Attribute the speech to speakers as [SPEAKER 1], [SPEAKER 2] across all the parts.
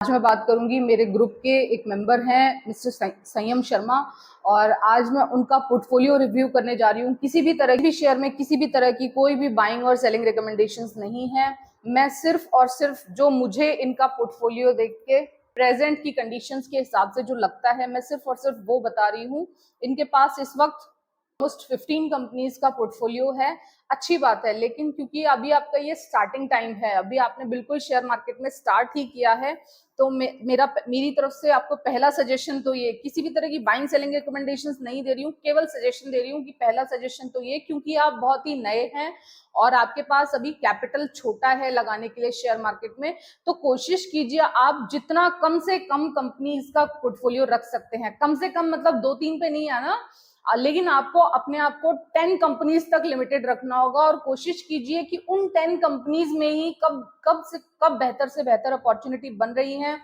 [SPEAKER 1] आज मैं बात करूंगी मेरे ग्रुप के एक मेंबर हैं मिस्टर संयम शर्मा, और आज मैं उनका पोर्टफोलियो रिव्यू करने जा रही हूँ। किसी भी तरह की शेयर में किसी भी तरह की कोई भी बाइंग और सेलिंग रिकमेंडेशंस नहीं है। मैं सिर्फ और सिर्फ जो मुझे इनका पोर्टफोलियो देख के प्रेजेंट की कंडीशंस के हिसाब से जो लगता है, मैं सिर्फ और सिर्फ वो बता रही हूँ। इनके पास इस वक्त ऑलमोस्ट 15 कंपनीज का पोर्टफोलियो है। अच्छी बात है, लेकिन क्योंकि अभी आपका ये स्टार्टिंग टाइम है, अभी आपने बिल्कुल शेयर मार्केट में स्टार्ट ही किया है, तो मेरी तरफ से आपको पहला सजेशन तो ये, किसी भी तरह की बाइंग सेलिंग रिकमेंडेशंस नहीं दे रही हूँ, केवल सजेशन दे रही हूँ कि पहला सजेशन तो ये, क्योंकि आप बहुत ही नए हैं और आपके पास अभी कैपिटल छोटा है लगाने के लिए शेयर मार्केट में, तो कोशिश कीजिए आप जितना कम से कम कंपनीज का पोर्टफोलियो रख सकते हैं। कम से कम मतलब 2-3 पे नहीं आना, लेकिन आपको अपने आप को 10 कंपनीज तक लिमिटेड रखना होगा और कोशिश कीजिए कि उन 10 कंपनीज में ही कब बेहतर से बेहतर अपॉर्चुनिटी बन रही है,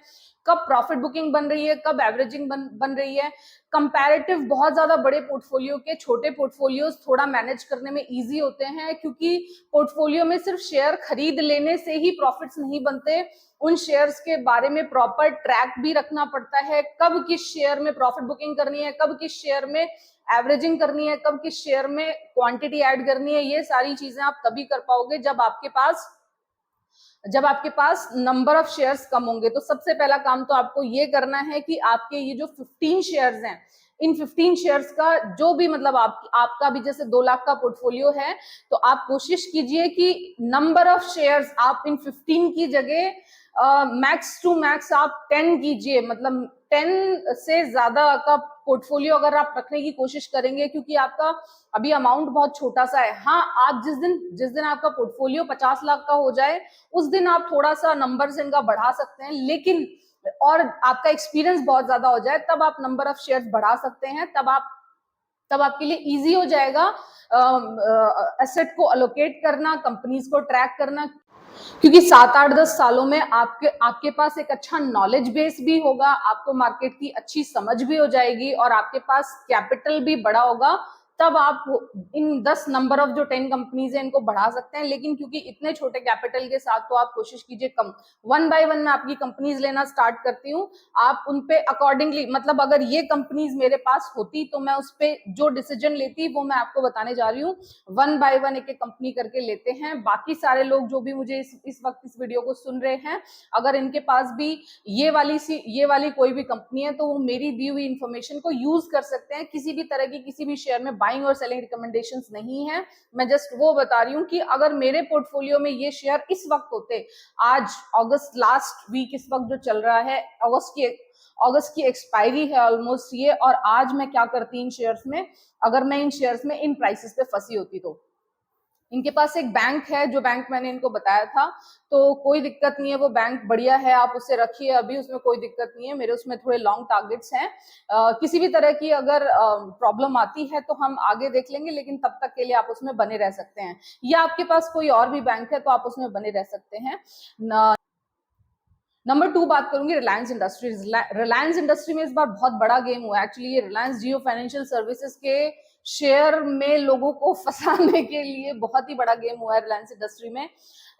[SPEAKER 1] कब प्रॉफिट बुकिंग बन रही है, कब एवरेजिंग बन रही है। कंपैरेटिव बहुत ज्यादा बड़े पोर्टफोलियो के छोटे पोर्टफोलियोज थोड़ा मैनेज करने में इजी होते हैं, क्योंकि पोर्टफोलियो में सिर्फ शेयर खरीद लेने से ही प्रॉफिट्स नहीं बनते। उन शेयर्स के बारे में प्रॉपर ट्रैक भी रखना पड़ता है, कब किस शेयर में प्रॉफिट बुकिंग करनी है, कब किस शेयर में एवरेजिंग करनी है, कब किस शेयर में क्वांटिटी ऐड करनी है। ये सारी चीजें आप तभी कर पाओगे जब आपके पास नंबर ऑफ शेयर्स कम होंगे। तो सबसे पहला काम तो आपको ये करना है कि आपके ये जो 15 शेयर्स हैं, इन 15 शेयर्स का जो भी मतलब आपका भी जैसे 2 लाख का पोर्टफोलियो है, तो आप कोशिश कीजिए कि नंबर ऑफ शेयर्स आप इन 15 की जगह मैक्स टू मैक्स आप 10 कीजिए। मतलब 10 से ज्यादा का पोर्टफोलियो अगर आप रखने की कोशिश करेंगे, क्योंकि आपका अभी अमाउंट बहुत छोटा सा है। हाँ, आप जिस दिन आपका पोर्टफोलियो 50 लाख का हो जाए, उस दिन आप थोड़ा सा नंबर्स इनका बढ़ा सकते हैं, लेकिन और आपका एक्सपीरियंस बहुत ज्यादा हो जाए, तब आप नंबर ऑफ शेयर्स बढ़ा सकते हैं। तब आपके लिए इजी हो जाएगा एसेट को अलोकेट करना, कंपनीज को ट्रैक करना, क्योंकि 7-8-10 सालों में आपके पास एक अच्छा नॉलेज बेस भी होगा, आपको मार्केट की अच्छी समझ भी हो जाएगी और आपके पास कैपिटल भी बड़ा होगा। तब आप इन 10 नंबर ऑफ जो 10 कंपनीज है इनको बढ़ा सकते हैं। लेकिन क्योंकि इतने छोटे कैपिटल के साथ, तो आप कोशिश कीजिए कम 1 बाय 1 मैं आपकी कंपनीज लेना स्टार्ट करती हूँ। आप उन पे अकॉर्डिंगली, मतलब अगर ये कंपनीज मेरे पास होती तो मैं उस पे जो डिसीजन लेती वो मैं आपको बताने जा रही हूँ। 1 बाय 1 एक कंपनी करके लेते हैं। बाकी सारे लोग जो भी मुझे इस वक्त इस वीडियो को सुन रहे हैं, अगर इनके पास भी ये वाली कोई भी कंपनी है, तो वो मेरी दी हुई इंफॉर्मेशन को यूज कर सकते हैं। किसी भी तरह की किसी भी शेयर में बाइंग और सेलिंग रिकमेंडेशंस नहीं है। मैं जस्ट वो बता रही हूँ कि अगर मेरे पोर्टफोलियो में ये शेयर इस वक्त होते, आज अगस्त लास्ट वीक इस वक्त जो चल रहा है, अगस्त की एक्सपायरी है ऑलमोस्ट ये, और आज मैं क्या करती इन शेयर्स में, अगर मैं इन शेयर्स में इन प्राइसेस पे फंसी होती तो। इनके पास एक बैंक है, जो बैंक मैंने इनको बताया था, तो कोई दिक्कत नहीं है, वो बैंक बढ़िया है, आप उसे रखिए, अभी उसमें कोई दिक्कत नहीं है। मेरे उसमें थोड़े लॉन्ग टारगेट्स हैं। किसी भी तरह की अगर प्रॉब्लम आती है तो हम आगे देख लेंगे, लेकिन तब तक के लिए आप उसमें बने रह सकते हैं, या आपके पास कोई और भी बैंक है तो आप उसमें बने रह सकते हैं। नंबर 2 बात करूंगी रिलायंस इंडस्ट्रीज। रिलायंस इंडस्ट्री में इस बार बहुत बड़ा गेम हुआ है। एक्चुअली ये रिलायंस जियो फाइनेंशियल सर्विसेज के शेयर में लोगों को फंसाने के लिए बहुत ही बड़ा गेम हुआ है रिलायंस इंडस्ट्री में।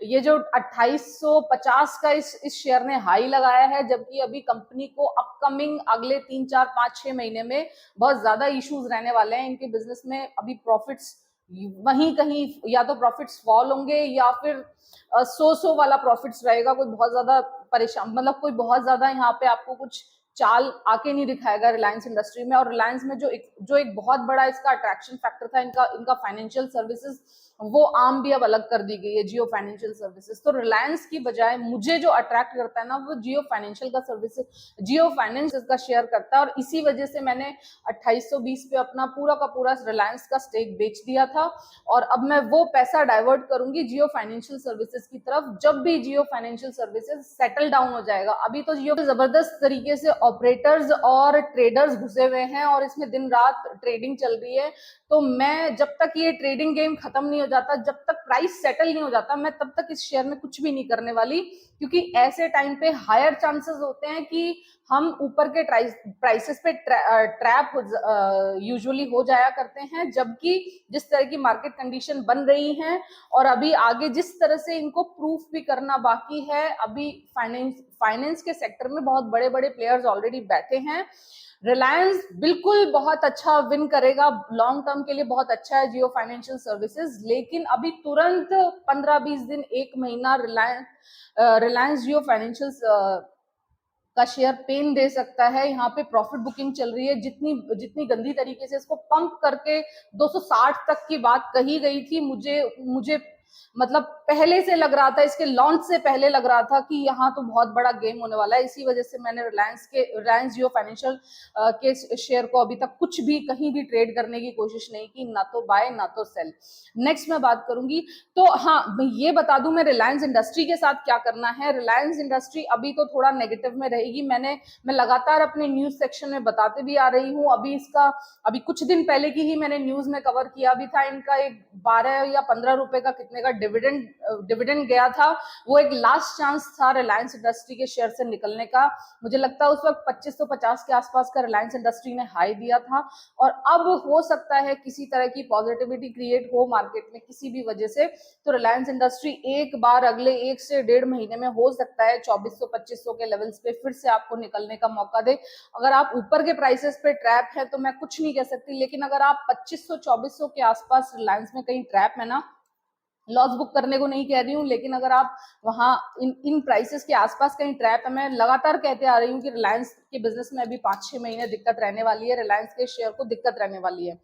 [SPEAKER 1] ये जो 2850 का इस शेयर ने हाई लगाया है, जबकि अभी कंपनी को अपकमिंग अगले 3-4-5-6 महीने में बहुत ज्यादा इश्यूज रहने वाले हैं इनके बिजनेस में। अभी प्रॉफिट्स वहीं कहीं या तो प्रॉफिट्स फॉल होंगे, या फिर सो वाला प्रॉफिट्स रहेगा। कोई बहुत ज्यादा परेशान, मतलब कोई बहुत ज्यादा यहाँ पे आपको कुछ चाल आके नहीं दिखाएगा रिलायंस इंडस्ट्री में। और रिलायंस में जो एक बहुत बड़ा इसका अट्रैक्शन फैक्टर था इनका फाइनेंशियल सर्विसेज, वो आम भी अब अलग कर दी गई है, जियो फाइनेंशियल सर्विसेज। तो रिलायंस की बजाय मुझे जो अट्रैक्ट करता है ना, वो जियो फाइनेंस का शेयर करता है, और इसी वजह से मैंने 2820 पे अपना पूरा का पूरा रिलायंस का स्टेक बेच दिया था। और अब मैं वो पैसा डाइवर्ट करूंगी जियो फाइनेंशियल सर्विसेज की तरफ, जब भी जियो फाइनेंशियल सर्विसेज सेटल डाउन हो जाएगा। अभी तो जियो जबरदस्त तरीके से ऑपरेटर्स और ट्रेडर्स घुसे हुए हैं और इसमें दिन रात ट्रेडिंग चल रही है। तो मैं जब तक ये ट्रेडिंग गेम खत्म नहीं हो जाता, जब तक प्राइस सेटल नहीं हो जाता, मैं तब तक इस शेयर में कुछ भी नहीं करने वाली, क्योंकि ऐसे टाइम पे हायर चांसेस होते हैं कि हम ऊपर के प्राइसेस पे ट्रैप यूजुअली हो जाया करते हैं, जबकि जिस तरह की मार्केट कंडीशन बन रही हैं और अभी आगे जिस तरह से इनको प्रूफ भी करना बाकी है, अभी फाइनेंस के सेक्टर में बहुत बड़े बड़े प्लेयर्स ऑलरेडी बैठे हैं। रिलायंस बिल्कुल बहुत अच्छा विन करेगा, लॉन्ग टर्म के लिए बहुत अच्छा है जियो फाइनेंशियल सर्विसेज, लेकिन अभी तुरंत 15-20 दिन, एक महीना रिलायंस जियो फाइनेंशियल का शेयर पेन दे सकता है। यहाँ पे प्रॉफिट बुकिंग चल रही है, जितनी गंदी तरीके से इसको पंप करके 260 तक की बात कही गई थी, मुझे मतलब पहले से लग रहा था, इसके लॉन्च से पहले लग रहा था कि यहाँ तो बहुत बड़ा गेम होने वाला है। इसी वजह से मैंने रिलायंस जियो फाइनेंशियल के शेयर को अभी तक कुछ भी कहीं भी ट्रेड करने की कोशिश नहीं की, ना तो बाय ना तो सेल। नेक्स्ट मैं बात करूंगी, तो हाँ मैं ये बता दूं मैं रिलायंस इंडस्ट्री के साथ क्या करना है। रिलायंस इंडस्ट्री अभी तो थोड़ा नेगेटिव में रहेगी, मैं लगातार अपने न्यूज सेक्शन में बताते भी आ रही हूँ। अभी कुछ दिन पहले की ही मैंने न्यूज में कवर किया भी था, इनका एक 12 या 15 रुपए का कितने का डिविडेंड गया था, वो एक लास्ट चांस था रिलायंस इंडस्ट्री के शेयर से निकलने का। मुझे लगता है उस वक्त 2550 के आसपास का रिलायंस इंडस्ट्री ने हाई दिया था, और अब हो सकता है किसी तरह की पॉजिटिविटी क्रिएट हो मार्केट में किसी भी वजह से, तो रिलायंस इंडस्ट्री एक बार अगले 1 से 1.5 महीने में हो सकता है 2400-2500 के लेवल्स पे फिर से आपको निकलने का मौका दे। अगर आप ऊपर के प्राइसेस पे ट्रैप है तो मैं कुछ नहीं कह सकती, लेकिन अगर आप 2500-2400 के आसपास रिलायंस में कहीं ट्रैप है ना, लॉस बुक करने को नहीं कह रही हूँ, लेकिन अगर आप वहां इन प्राइसेस के आसपास कहीं ट्रैप है, मैं लगातार कहते आ रही हूँ कि रिलायंस के बिजनेस में अभी 5-6 महीने दिक्कत रहने वाली है, रिलायंस के शेयर को दिक्कत रहने वाली है,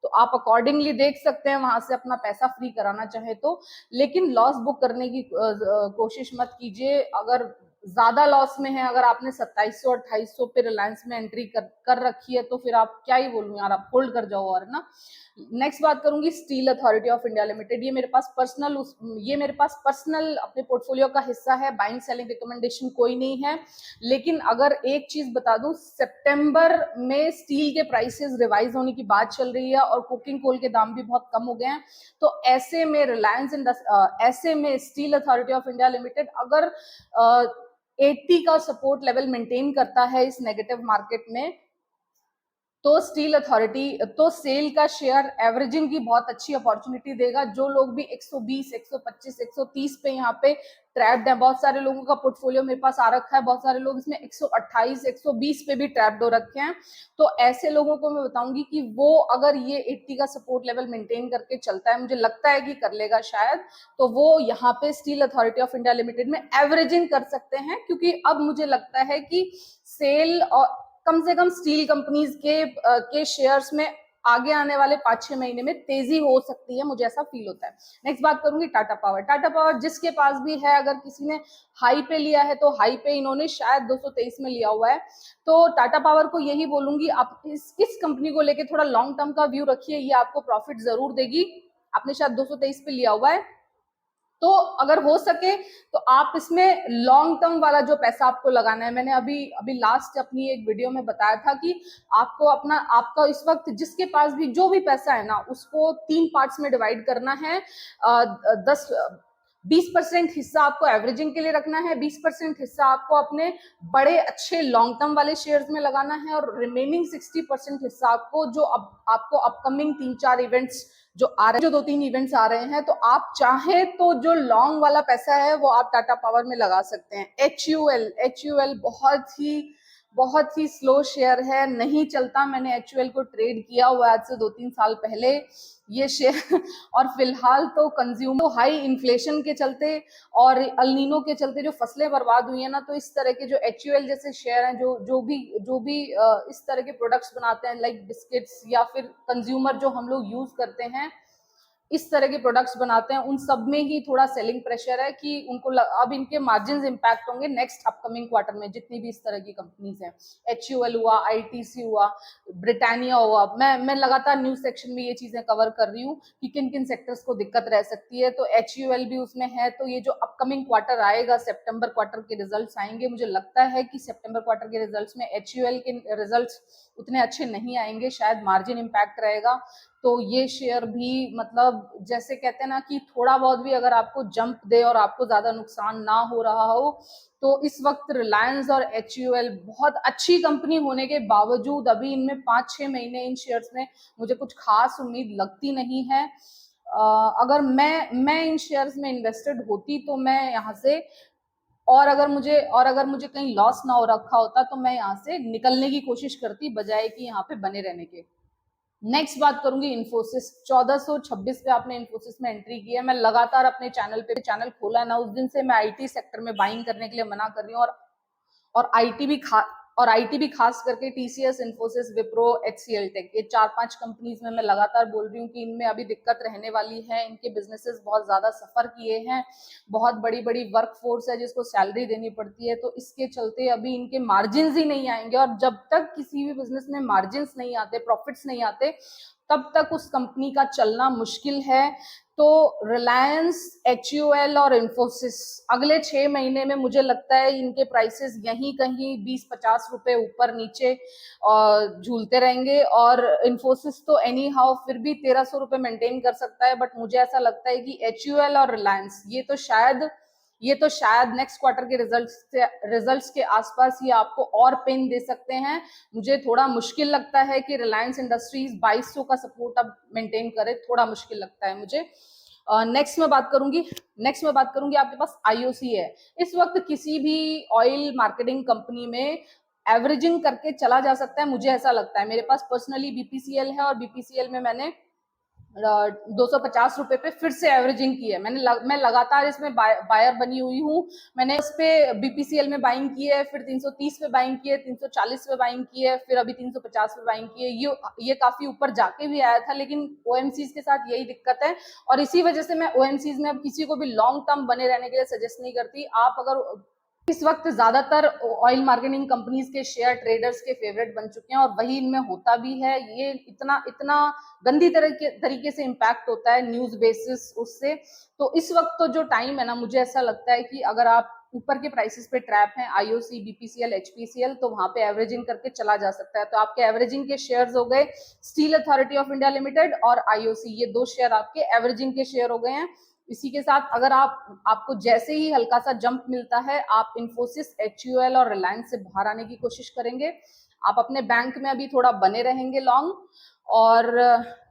[SPEAKER 1] तो आप अकॉर्डिंगली देख सकते हैं वहां से अपना पैसा फ्री कराना चाहे तो, लेकिन लॉस बुक करने की कोशिश मत कीजिए। अगर ज्यादा लॉस में है, अगर आपने 2700-2800 पे रिलायंस में एंट्री कर रखी है, तो फिर आप क्या ही बोलूं यार, आप होल्ड कर जाओ। और ना नेक्स्ट बात करूंगी steel authority of India limited, ये मेरे पास पर्सनल अपने पोर्टफोलियो का हिस्सा है, बाइंग सेलिंग रिकमेंडेशन कोई नहीं है। लेकिन अगर एक चीज बता दूं, सितंबर में स्टील के प्राइसेस रिवाइज होने की बात चल रही है और कोकिंग कोल के दाम भी बहुत कम हो गए हैं, तो ऐसे में steel authority of India limited अगर 80 का सपोर्ट लेवल मेंटेन करता है इस नेगेटिव मार्केट में, तो सेल का शेयर एवरेजिंग की बहुत अच्छी अपॉर्चुनिटी देगा। जो लोग भी 120, 125, 130 पे यहाँ पे ट्रैप्ड है, बहुत सारे लोगों का पोर्टफोलियो मेरे पास आ रखा है, बहुत सारे लोग इसमें 128, 120 पे भी ट्रैप्ड हो रखे हैं, तो ऐसे लोगों को मैं बताऊंगी कि वो अगर ये 80 का सपोर्ट लेवल मेंटेन करके चलता है, मुझे लगता है कि कर लेगा शायद, तो वो यहाँ पे steel authority of India limited में एवरेजिंग कर सकते हैं, क्योंकि अब मुझे लगता है कि सेल और कम से कम स्टील कंपनीज के शेयर्स में आगे आने वाले 5-6 महीने में तेजी हो सकती है, मुझे ऐसा फील होता है। नेक्स्ट बात करूंगी टाटा पावर जिसके पास भी है, अगर किसी ने हाई पे लिया है तो हाई पे इन्होंने शायद 223 में लिया हुआ है, तो टाटा पावर को यही बोलूंगी, आप इस कंपनी को लेके थोड़ा लॉन्ग टर्म का व्यू रखिए, ये आपको प्रॉफिट जरूर देगी। आपने शायद 223 पे लिया हुआ है, तो अगर हो सके तो आप इसमें लॉन्ग टर्म वाला जो पैसा आपको लगाना है, मैंने अभी लास्ट अपनी एक वीडियो में बताया था कि आपका इस वक्त जिसके पास भी जो भी पैसा है ना, उसको 3 पार्ट्स में डिवाइड करना है। 20% हिस्सा आपको एवरेजिंग के लिए रखना है, 20% हिस्सा आपको अपने बड़े अच्छे लॉन्ग टर्म वाले शेयर्स में लगाना है, और रिमेनिंग 60% हिस्सा आपको जो आपको अपकमिंग 3-4 इवेंट्स जो आ रहे हैं, जो 2-3 इवेंट्स आ रहे हैं, तो आप चाहे तो जो लॉन्ग वाला पैसा है वो आप टाटा पावर में लगा सकते हैं। HUL बहुत ही स्लो शेयर है, नहीं चलता। मैंने HUL को ट्रेड किया हुआ आज से 2-3 साल पहले ये शेयर और फिलहाल तो कंज्यूमर हाई इन्फ्लेशन के चलते और अल्नीनो के चलते जो फसलें बर्बाद हुई है ना, तो इस तरह के जो HUL जैसे शेयर हैं, जो भी इस तरह के प्रोडक्ट्स बनाते हैं, लाइक बिस्किट्स या फिर कंज्यूमर जो हम लोग यूज करते हैं, इस तरह के प्रोडक्ट्स बनाते हैं, उन सब में ही थोड़ा सेलिंग प्रेशर है कि उनको अब इनके मार्जिन इंपैक्ट होंगे नेक्स्ट अपकमिंग क्वार्टर में, जितनी भी इस तरह की कंपनीज हैं। HUL हुआ, ITC हुआ, ब्रिटानिया हुआ, मैं लगातार न्यूज सेक्शन में ये चीजें कवर कर रही हूँ कि किन किन सेक्टर्स को दिक्कत रह सकती है, तो HUL भी उसमें है। तो ये जो अपकमिंग क्वार्टर आएगा, सितंबर क्वार्टर के रिजल्ट्स आएंगे, मुझे लगता है कि सितंबर क्वार्टर के रिजल्ट्स में HUL के रिजल्ट्स उतने अच्छे नहीं आएंगे, शायद मार्जिन इंपैक्ट रहेगा। तो ये शेयर भी मतलब जैसे कहते हैं ना कि थोड़ा बहुत भी अगर आपको जंप दे और आपको ज्यादा नुकसान ना हो रहा हो, तो इस वक्त रिलायंस और HUL बहुत अच्छी कंपनी होने के बावजूद अभी इनमें 5-6 महीने इन शेयर्स में मुझे कुछ खास उम्मीद लगती नहीं है। अगर मैं इन शेयर्स में इन्वेस्टेड होती तो मैं यहाँ से, और अगर मुझे कहीं लॉस ना हो रखा होता तो मैं यहाँ से निकलने की कोशिश करती बजाय कि यहाँ पे बने रहने के। नेक्स्ट बात करूंगी इन्फोसिस। 1426 पे आपने इन्फोसिस में एंट्री की है। मैं लगातार अपने चैनल खोला ना, उस दिन से मैं IT सेक्टर में बाइंग करने के लिए मना कर रही हूँ, और आईटी भी खास करके TCS, Infosys, Wipro, HCL tech, ये 4-5 कंपनीज में मैं लगातार बोल रही हूँ कि इनमें अभी दिक्कत रहने वाली है। इनके बिजनेसेस बहुत ज्यादा सफर किए हैं, बहुत बड़ी बड़ी वर्क फोर्स है जिसको सैलरी देनी पड़ती है, तो इसके चलते अभी इनके मार्जिन ही नहीं आएंगे, और जब तक किसी भी बिजनेस में मार्जिन नहीं आते, प्रॉफिट्स नहीं आते, तब तक उस कंपनी का चलना मुश्किल है। तो रिलायंस, HUL और इन्फोसिस अगले 6 महीने में मुझे लगता है इनके प्राइसेस यहीं कहीं 20-50 रुपए ऊपर नीचे झूलते रहेंगे, और इन्फोसिस तो एनी हाउ फिर भी 1300 रुपए मेंटेन कर सकता है, बट मुझे ऐसा लगता है कि HUL और रिलायंस ये तो शायद नेक्स्ट क्वार्टर के रिजल्ट्स के आसपास ये आपको और पेन दे सकते हैं। मुझे थोड़ा मुश्किल लगता है कि रिलायंस इंडस्ट्रीज 2200 का सपोर्ट अब मेंटेन करे, थोड़ा मुश्किल लगता है मुझे। नेक्स्ट में बात करूंगी आपके पास IOC है। इस वक्त किसी भी ऑयल मार्केटिंग कंपनी में एवरेजिंग करके चला जा सकता है, मुझे ऐसा लगता है। मेरे पास पर्सनली BPCL है, और BPCL में मैंने 250 रुपए पे फिर से एवरेजिंग की है। मैं लगातार इसमें बायर बनी हुई हूँ। मैंने इस पे BPCL में बाइंग की है, फिर 330 पे बाइंग की है, 340 पे बाइंग की है, फिर अभी 350 पे बाइंग की है। ये काफी ऊपर जाके भी आया था, लेकिन OMCs के साथ यही दिक्कत है, और इसी वजह से मैं OMCs में अब किसी को भी लॉन्ग टर्म बने रहने के लिए सजेस्ट नहीं करती। आप अगर इस वक्त ज्यादातर ऑयल मार्केटिंग कंपनीज के शेयर ट्रेडर्स के फेवरेट बन चुके हैं, और वही इनमें होता भी है। ये इतना गंदी तरीके से इम्पैक्ट होता है न्यूज बेसिस उससे। तो इस वक्त तो जो टाइम है ना, मुझे ऐसा लगता है कि अगर आप ऊपर के प्राइसेस पे ट्रैप हैं, IOC, BPCL, HPCL, तो वहां पे एवरेजिंग करके चला जा सकता है। तो आपके एवरेजिंग के शेयर्स हो गए steel authority of India limited और IOC, ये 2 शेयर आपके एवरेजिंग के शेयर हो गए हैं। इसी के साथ अगर आपको जैसे ही हल्का सा जंप मिलता है, आप इन्फोसिस, HUL और रिलायंस से बाहर आने की कोशिश करेंगे। आप अपने बैंक में अभी थोड़ा बने रहेंगे लॉन्ग। और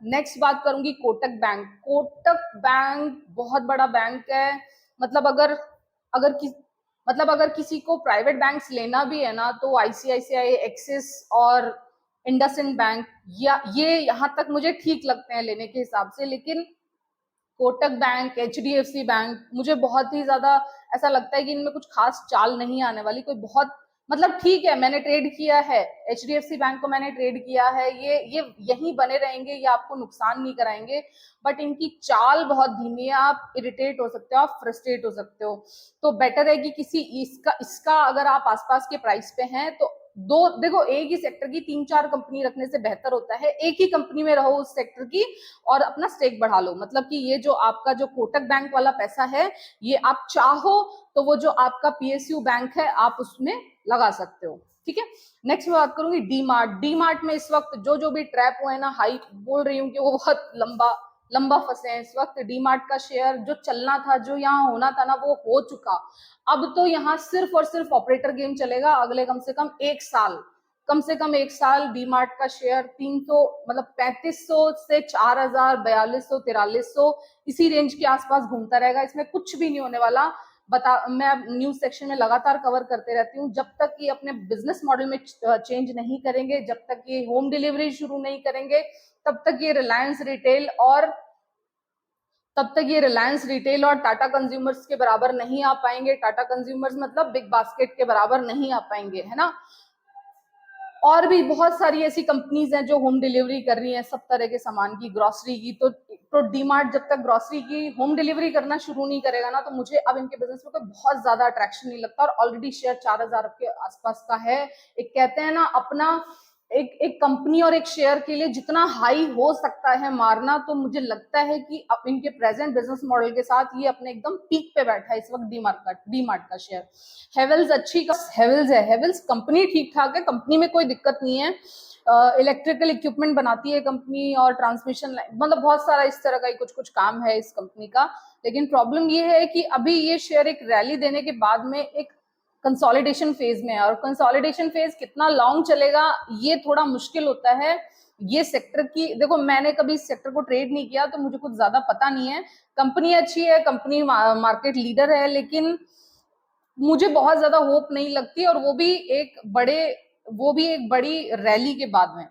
[SPEAKER 1] नेक्स्ट बात करूंगी कोटक बैंक। कोटक बैंक बहुत बड़ा बैंक है। मतलब अगर किसी को प्राइवेट बैंक्स लेना भी है ना, तो ICICI, एक्सिस और इंडसइंड बैंक, या ये यहाँ तक मुझे ठीक लगते हैं लेने के हिसाब से। लेकिन कोटक बैंक, HDFC बैंक, मुझे बहुत ही ज्यादा ऐसा लगता है कि इनमें कुछ खास चाल नहीं आने वाली। कोई बहुत मतलब ठीक है, मैंने ट्रेड किया है HDFC बैंक को, मैंने ट्रेड किया है, ये यहीं बने रहेंगे, ये आपको नुकसान नहीं कराएंगे, बट इनकी चाल बहुत धीमी है। आप इरिटेट हो सकते हो, आप फ्रस्ट्रेट हो सकते हो। तो बेटर है कि किसी इसका अगर आप आसपास के प्राइस पे हैं, तो देखो, एक ही सेक्टर की 3-4 कंपनी रखने से बेहतर होता है एक ही कंपनी में रहो उस सेक्टर की, और अपना स्टेक बढ़ा लो। मतलब कि ये जो आपका जो कोटक बैंक वाला पैसा है, ये आप चाहो तो वो जो आपका PSU बैंक है, आप उसमें लगा सकते हो। ठीक है, नेक्स्ट मैं बात करूंगी डी मार्ट में इस वक्त जो भी ट्रैप हुए हैं ना, हाई बोल रही हूँ कि वो बहुत लंबा फंसे हैं इस वक्त। डी मार्ट का शेयर जो चलना था, जो यहाँ होना था ना, वो हो चुका। अब तो यहाँ सिर्फ और सिर्फ ऑपरेटर गेम चलेगा अगले कम से कम 1 साल। डी मार्ट का शेयर 300 मतलब 3500 से 4000, 4200, 4300 इसी रेंज के आसपास घूमता रहेगा। इसमें कुछ भी नहीं होने वाला। मैं न्यूज सेक्शन में लगातार कवर करते रहती हूँ। जब तक ये अपने बिजनेस मॉडल में चेंज नहीं करेंगे, जब तक ये होम डिलीवरी शुरू नहीं करेंगे, तब तक ये रिलायंस रिटेल और टाटा कंज्यूमर्स के बराबर नहीं आ पाएंगे। टाटा कंज्यूमर्स मतलब बिग बास्केट के बराबर नहीं आ पाएंगे, है ना। और भी बहुत सारी ऐसी कंपनीज हैं जो होम डिलीवरी कर रही हैं सब तरह के सामान की, ग्रोसरी की। तो डीमार्ट जब तक ग्रोसरी की होम डिलीवरी करना शुरू नहीं करेगा ना, तो मुझे अब इनके बिजनेस में कोई बहुत ज्यादा अट्रैक्शन नहीं लगता। और ऑलरेडी शेयर 4000 के आसपास का है। एक कहते हैं ना, अपना एक कंपनी और एक शेयर के लिए जितना हाई हो सकता है मारना, तो मुझे लगता है कि अब इनके प्रेजेंट बिजनेस मॉडल के साथ ये अपने एकदम पीक पे बैठा है इस वक्त डी मार्ट का शेयर। हेवेल्स कंपनी ठीक ठाक है, कंपनी में कोई दिक्कत नहीं है। इलेक्ट्रिकल इक्विपमेंट बनाती है कंपनी और ट्रांसमिशन लाइन, मतलब बहुत सारा इस तरह का ही कुछ कुछ काम है इस कंपनी का। लेकिन प्रॉब्लम ये है कि अभी ये शेयर एक रैली देने के बाद में एक कंसोलिडेशन फेज में है, और कंसोलिडेशन फेज कितना लॉन्ग चलेगा ये थोड़ा मुश्किल होता है। ये सेक्टर की, देखो मैंने कभी इस सेक्टर को ट्रेड नहीं किया तो मुझे कुछ ज्यादा पता नहीं है। कंपनी अच्छी है, कंपनी मार्केट लीडर है, लेकिन मुझे बहुत ज्यादा होप नहीं लगती, और वो भी एक बड़ी रैली के बाद में।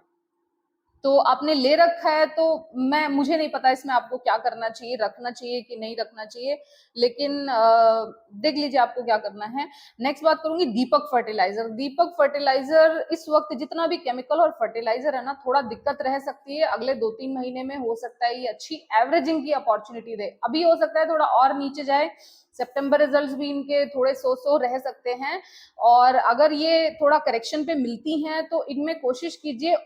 [SPEAKER 1] तो आपने ले रखा है तो मुझे नहीं पता इसमें आपको क्या करना चाहिए, रखना चाहिए कि नहीं रखना चाहिए, लेकिन देख लीजिए आपको क्या करना है। नेक्स्ट बात करूंगी दीपक फर्टिलाइजर। दीपक फर्टिलाइजर इस वक्त जितना भी केमिकल और फर्टिलाइजर है ना, थोड़ा दिक्कत रह सकती है। अगले 2-3 महीने में हो सकता है ये अच्छी एवरेजिंग की अपॉर्चुनिटी दे, अभी हो सकता है थोड़ा और नीचे जाए। सितंबर रिजल्ट्स भी इनके थोड़े सो रह सकते हैं, और अगर ये थोड़ा करेक्शन पे मिलती हैं तो इनमें कोशिश कीजिए,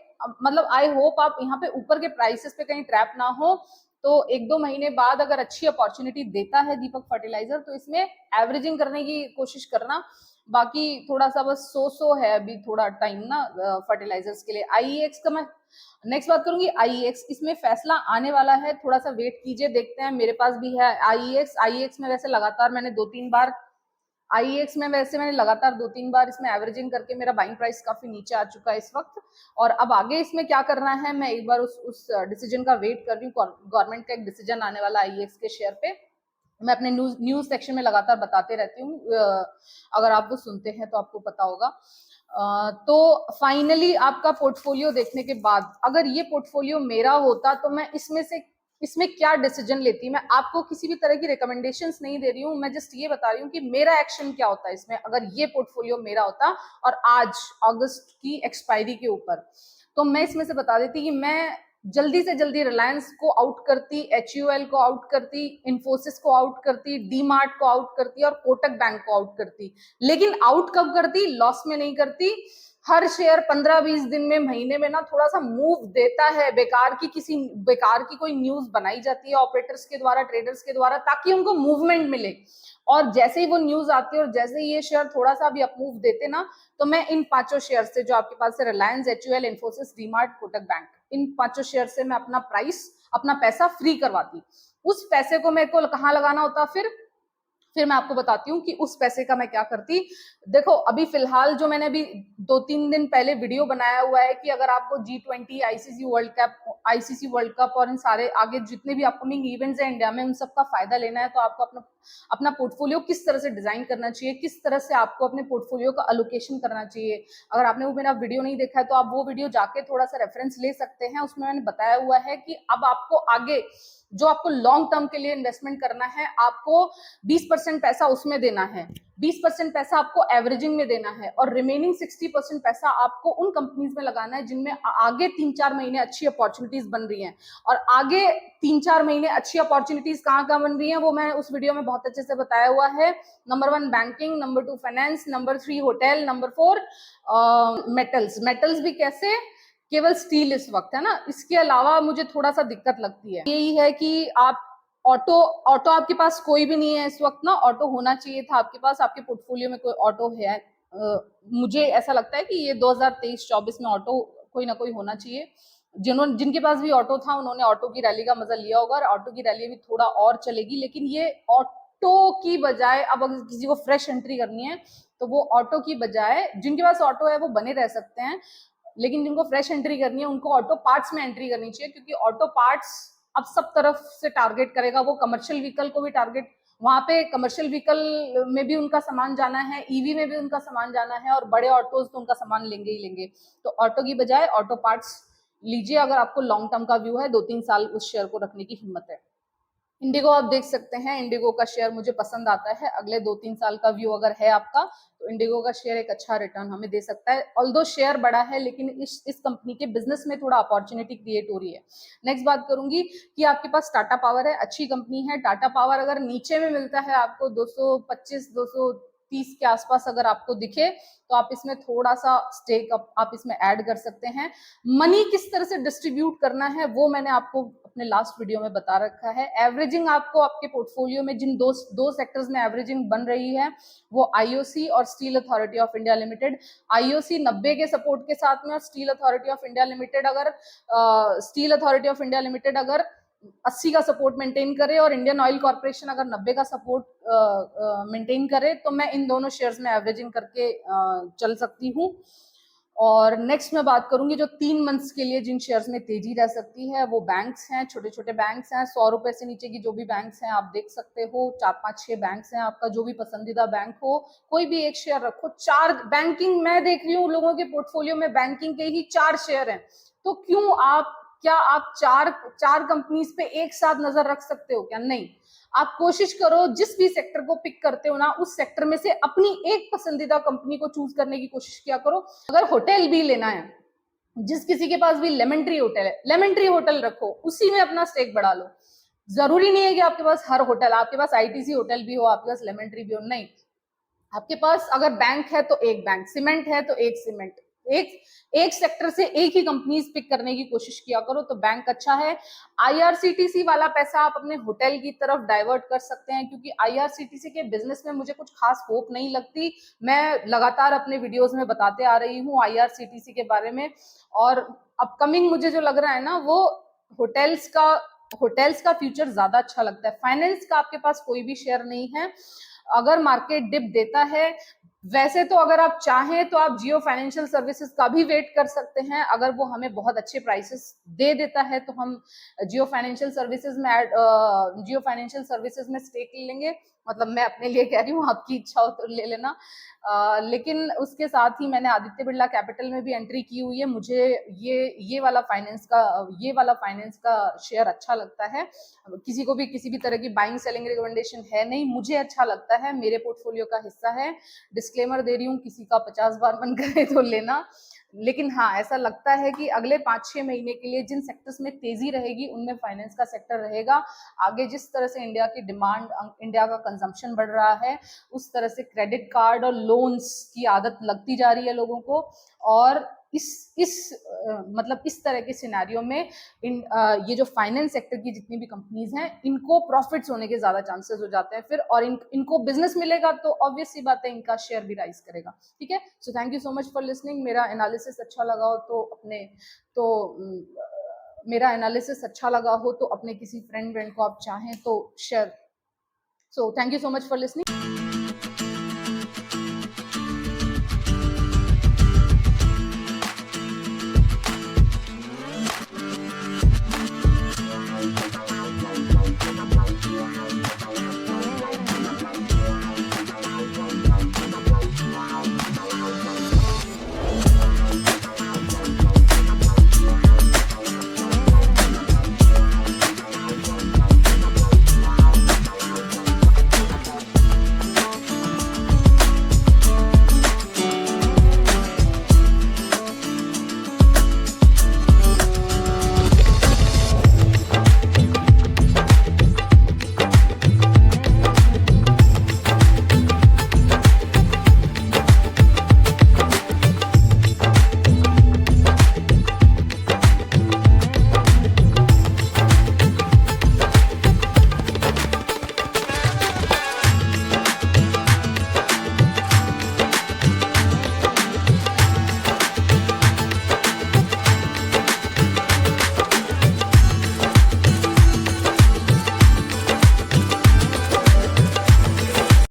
[SPEAKER 1] मतलब आई होप आप यहाँ पे ऊपर के प्राइसेस पे कहीं ट्रैप ना हो। तो 1-2 महीने बाद अगर अच्छी अपॉर्चुनिटी देता है दीपक फर्टिलाइजर तो इसमें एवरेजिंग करने की कोशिश करना। बाकी थोड़ा सा बस सो है अभी थोड़ा टाइम ना फर्टिलाइजर्स के लिए। आईईएक्स का मैं नेक्स्ट बात करूंगी। आईईएक्स, इसमें फैसला आने वाला है, थोड़ा सा वेट कीजिए, देखते हैं। मेरे पास भी है आईईएक्स में वैसे लगातार मैंने 2-3 बार मैंने लगातार 2-3 बार इसमें एवरेजिंग करके मेरा बाइंग प्राइस काफी नीचे आ चुका है इस वक्त। और अब आगे इसमें क्या करना है, मैं एक बार उस डिसीजन का वेट कर रही हूँ। गवर्नमेंट का एक डिसीजन आने वाला आईईएक्स के शेयर पे, मैं अपने न्यूज सेक्शन में लगातार बताते रहती हूँ, अगर आप वो सुनते हैं तो आपको पता होगा। तो फाइनली आपका पोर्टफोलियो देखने के बाद अगर ये पोर्टफोलियो मेरा होता तो मैं इसमें क्या डिसीजन लेती। मैं आपको किसी भी तरह की रिकमेंडेशंस नहीं दे रही हूँ, मैं जस्ट ये बता रही हूँ कि मेरा एक्शन क्या होता है इसमें अगर ये पोर्टफोलियो मेरा होता और आज अगस्त की एक्सपायरी के ऊपर। तो मैं इसमें से बता देती कि मैं जल्दी से जल्दी रिलायंस को आउट करती, एचयूएल को आउट करती, इन्फोसिस को आउट करती, डी मार्ट को आउट करती और कोटक बैंक को आउट करती। लेकिन आउट कब करती, लॉस में नहीं करती। हर शेयर 15-20 दिन में, महीने में ना थोड़ा सा मूव देता है, बेकार की कोई न्यूज बनाई जाती है ऑपरेटर्स के द्वारा, ट्रेडर्स के द्वारा, ताकि उनको मूवमेंट मिले। और जैसे ही वो न्यूज आती है और जैसे ही ये शेयर थोड़ा सा भी अपमूव देते ना, तो मैं इन 5 शेयर से जो आपके पास है, रिलायंस, एचयूएल, इन्फोसिस, डीमार्ट, कोटक बैंक, इन 5 शेयर से मैं अपना पैसा फ्री करवाती। उस पैसे को मेरे को कहाँ लगाना होता, फिर मैं आपको बताती हूँ कि उस पैसे का मैं क्या करती। देखो अभी फिलहाल जो मैंने अभी 2-3 दिन पहले वीडियो बनाया हुआ है कि अगर आपको G20, आईसीसी वर्ल्ड कप और इन सारे आगे जितने भी अपकमिंग इवेंट्स हैं इंडिया में, उन सबका फायदा लेना है, तो आपको अपना पोर्टफोलियो किस तरह से डिजाइन करना चाहिए, किस तरह से आपको अपने पोर्टफोलियो का अलोकेशन करना चाहिए। अगर आपने वो मेरा वीडियो नहीं देखा है तो आप वो वीडियो जाके थोड़ा सा रेफरेंस ले सकते हैं। उसमें मैंने बताया हुआ है कि अब आपको आगे जो आपको लॉन्ग टर्म के लिए इन्वेस्टमेंट करना है, आपको 20% पैसा उसमें देना है, 20% पैसा आपको एवरेजिंग में देना है, और रिमेनिंग 60% पैसा आपको उन कंपनीज में लगाना है जिनमें आगे 3-4 महीने अच्छी अपॉर्चुनिटीज बन रही हैं। और आगे 3-4 महीने अच्छी अपॉर्चुनिटीज कहाँ बन रही हैं वो मैंने उस वीडियो में बहुत अच्छे से बताया हुआ है। Number 1 banking, number 2 finance, number 3 hotel, number 4 metals भी कैसे, केवल स्टील इस वक्त है ना। इसके अलावा मुझे थोड़ा सा दिक्कत लगती है यही है कि आप ऑटो आपके पास कोई भी नहीं है इस वक्त ना। ऑटो होना चाहिए था आपके पास, आपके पोर्टफोलियो में कोई ऑटो है। मुझे ऐसा लगता है कि ये 2023-24 में ऑटो कोई ना कोई होना चाहिए। जिनके पास भी ऑटो था उन्होंने ऑटो की रैली का मजा लिया होगा, और ऑटो की रैली भी थोड़ा और चलेगी। लेकिन ये ऑटो की बजाय अब अगर किसी को फ्रेश एंट्री करनी है तो वो ऑटो की बजाय, जिनके पास ऑटो है वो बने रह सकते हैं, लेकिन जिनको फ्रेश एंट्री करनी है उनको ऑटो पार्ट्स में एंट्री करनी चाहिए, क्योंकि ऑटो पार्ट्स अब सब तरफ से टारगेट करेगा। वो कमर्शियल व्हीकल को भी टारगेट, वहां पे कमर्शियल व्हीकल में भी उनका सामान जाना है, ईवी में भी उनका सामान जाना है, और बड़े ऑटोज तो उनका सामान लेंगे ही लेंगे। तो ऑटो की बजाय ऑटो पार्ट्स लीजिए अगर आपको लॉन्ग टर्म का व्यू है, 2-3 साल उस शेयर को रखने की हिम्मत है। इंडिगो आप देख सकते हैं, इंडिगो का शेयर मुझे पसंद आता है। अगले 2-3 साल का व्यू अगर है आपका तो इंडिगो का शेयर एक अच्छा रिटर्न हमें दे सकता है। ऑल्दो शेयर बड़ा है, लेकिन इस कंपनी के बिजनेस में थोड़ा अपॉर्चुनिटी क्रिएट हो रही है। नेक्स्ट बात करूंगी कि आपके पास टाटा पावर है, अच्छी कंपनी है। टाटा पावर अगर नीचे में मिलता है आपको 225, 30 के आसपास अगर आपको दिखे तो आप इसमें थोड़ा सा स्टेक आप इसमें ऐड कर सकते हैं। मनी किस तरह से डिस्ट्रीब्यूट करना है वो मैंने आपको अपने लास्ट वीडियो में बता रखा है। एवरेजिंग आपको आपके पोर्टफोलियो में जिन दो सेक्टर्स में एवरेजिंग बन रही है वो आईओसी और steel authority of India limited. IOC 90 के सपोर्ट के साथ में और steel authority of India limited अगर 80 का सपोर्ट मेंटेन करे और इंडियन ऑयल कॉर्पोरेशन अगर 90 का सपोर्ट मेंटेन करे तो मैं इन दोनों शेयर्स में एवरेजिंग करके चल सकती हूँ। और नेक्स्ट मैं बात करूंगी जो 3 मंथ्स के लिए जिन शेयर्स में तेजी रह सकती है वो बैंक्स हैं, छोटे छोटे बैंक्स हैं। 100 रुपए से नीचे की जो भी बैंक्स हैं आप देख सकते हो, 4 5 6 बैंक्स हैं, आपका जो भी पसंदीदा बैंक हो कोई भी एक शेयर रखो। 4 बैंकिंग मैं देख रही हूँ लोगों के पोर्टफोलियो में बैंकिंग के ही 4 शेयर हैं, तो क्या आप चार कंपनीज पे एक साथ नजर रख सकते हो क्या? नहीं। आप कोशिश करो जिस भी सेक्टर को पिक करते हो ना उस सेक्टर में से अपनी एक पसंदीदा कंपनी को चूज करने की कोशिश किया करो। अगर होटल भी लेना है, जिस किसी के पास भी लेमन ट्री होटल है, लेमन ट्री होटल रखो, उसी में अपना स्टेक बढ़ा लो। जरूरी नहीं है कि आपके पास हर होटल, आपके पास आईटीसी होटल भी हो, आपके पास लेमन ट्री भी हो, नहीं। आपके पास अगर बैंक है तो एक बैंक, सीमेंट है तो एक सीमेंट, एक सेक्टर से एक ही कंपनीज पिक करने की कोशिश किया करो तो बैंक अच्छा है। आईआरसीटीसी वाला पैसा आप अपने होटल की तरफ डाइवर्ट कर सकते हैं, क्योंकि आईआरसीटीसी के बिजनेस में मुझे कुछ खास होप नहीं लगती। मैं लगातार अपने वीडियोस में बताते आ रही हूँ आईआरसीटीसी के बारे में, और अपकमिंग मुझे जो लग रहा है ना वो होटल्स का फ्यूचर ज्यादा अच्छा लगता है। फाइनेंस का आपके पास कोई भी शेयर नहीं है। अगर मार्केट डिप देता है, वैसे तो अगर आप चाहें तो आप जियो फाइनेंशियल सर्विसेज का भी वेट कर सकते हैं। अगर वो हमें बहुत अच्छे प्राइसेस दे देता है तो हम जियो फाइनेंशियल सर्विसेज में स्टेक ले लेंगे। मतलब मैं अपने लिए कह रही हूँ, आपकी इच्छा हो तो ले लेना। लेकिन उसके साथ ही मैंने आदित्य बिरला कैपिटल में भी एंट्री की हुई है। मुझे ये वाला फाइनेंस का शेयर अच्छा लगता है। किसी को भी किसी भी तरह की बाइंग सेलिंग रिकमेंडेशन है नहीं, मुझे अच्छा लगता है, मेरे पोर्टफोलियो का हिस्सा है। डिस्क्लेमर दे रही हूँ, किसी का 50 बार मन करे तो लेना। लेकिन हाँ, ऐसा लगता है कि अगले 5-6 महीने के लिए जिन सेक्टर्स में तेजी रहेगी उनमें फाइनेंस का सेक्टर रहेगा। आगे जिस तरह से इंडिया की डिमांड, इंडिया का कंजम्पशन बढ़ रहा है, उस तरह से क्रेडिट कार्ड और लोन्स की आदत लगती जा रही है लोगों को। और इस तरह के सिनेरियो में ये जो फाइनेंस सेक्टर की जितनी भी कंपनीज हैं इनको प्रॉफिट्स होने के ज्यादा चांसेस हो जाते हैं फिर, और इनको बिजनेस मिलेगा तो ऑब्वियस सी बात है इनका शेयर भी राइज करेगा। ठीक है, so thank you so much for listening. मेरा एनालिसिस अच्छा लगा हो तो अपने किसी फ्रेंड को आप चाहें तो share. So thank you so much for listening.